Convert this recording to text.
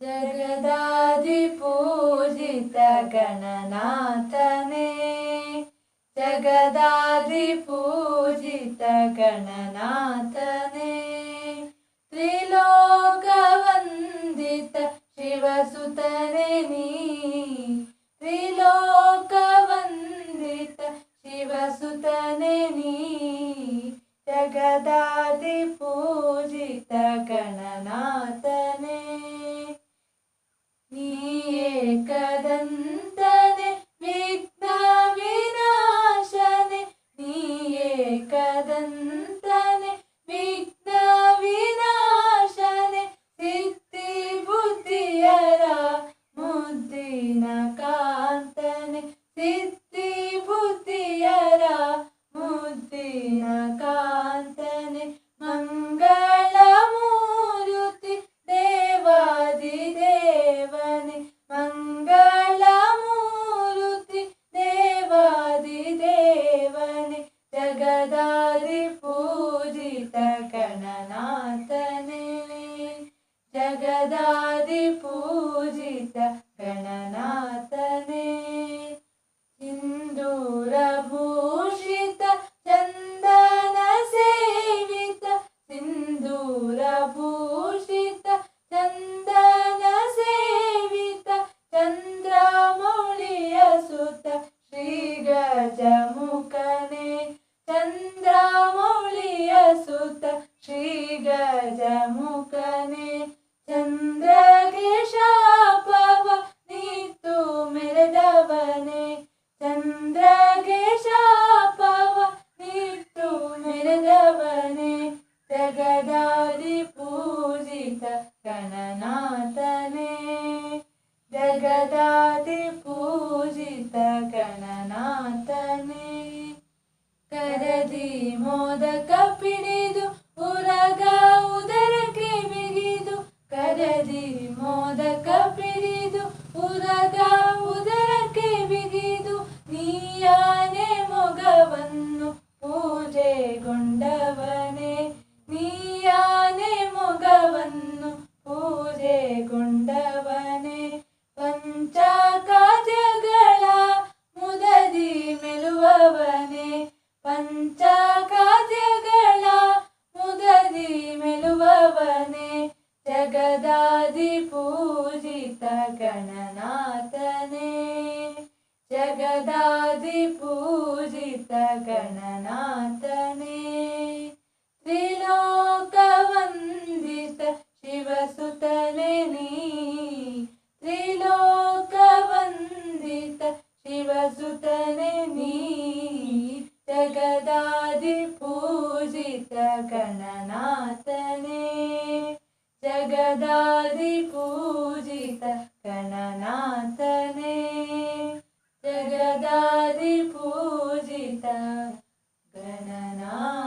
जगदादिपूजित गणनाथने जगदादिपूजित गणनाथने त्रिलोकवन्दित शिवसुतने नी त्रिलोकवन्दित शिवसुतने नी जगदादिपूजित गणनाथने नी एकदन्तने विघ्न विनाशने नी एकदन्तने विघ्न विनाशने सिद्धि बुद्धियर मुद्दिन कांतने सिद्धि बुद्धियर मुद्दिन कांतने मंगलमूर्ति देवादिदेवने मंगलमूर्ति देवादिदेवने जगदादिपूजित गणनाथने जगदादिपूजित गणनाथने सिन्दूरभूषित चन्दन सेवित सिन्दूरभूषित चन्दन सेवित चन्द्रमौळिय सुत श्रीगजमुखने चन्द्रमौळिय सुत श्रीगजमुखने चन्द्रगे शापव नीतु ಮೆರೆದವನೆ ಚಂದ್ರಗೆ ಶಾಪವ नीतु ಮೆರೆದವನೆ जगदादिपूजित गणनाथने जगदादिपूजित गणनाथने करದಿ ಮೋದಕ ಪಿಡಿದು ಉರಗ ಉದರಕ್ಕೆ ಬಿಗಿದು करದಿ ಮೋದಕ ಪಿಡಿದು ಉರಗ ಉದರಕ್ಕೆ ಬಿಗಿದು ನೀಯಾನೆ ಮೊಗವನ್ನು ಪೂಜೆಗೊಂಡವನೇ ನೀಯಾನೆ ಮೊಗವನ್ನು ಪೂಜೆಗೊಂಡವನೇ ಪಂಚಕಾರ್ಯಗಳ ಮುದದಿ ಮೆಲುವವನೇ ಪಂಚಕಾರ್ಯಗಳ ಮುದದಿ ಮೆಲುವವನೇ जगदादिपूजित गणनाथने जगदादिपूजित गणनाथने त्रिलोकवन्दित शिवसुतने नी त्रिलोकवन्दित शिवसुतने नी जगदादिपूजित गणनाथने जगदादिपूजित गणनाथने जगदादिपूजित गणनाथने।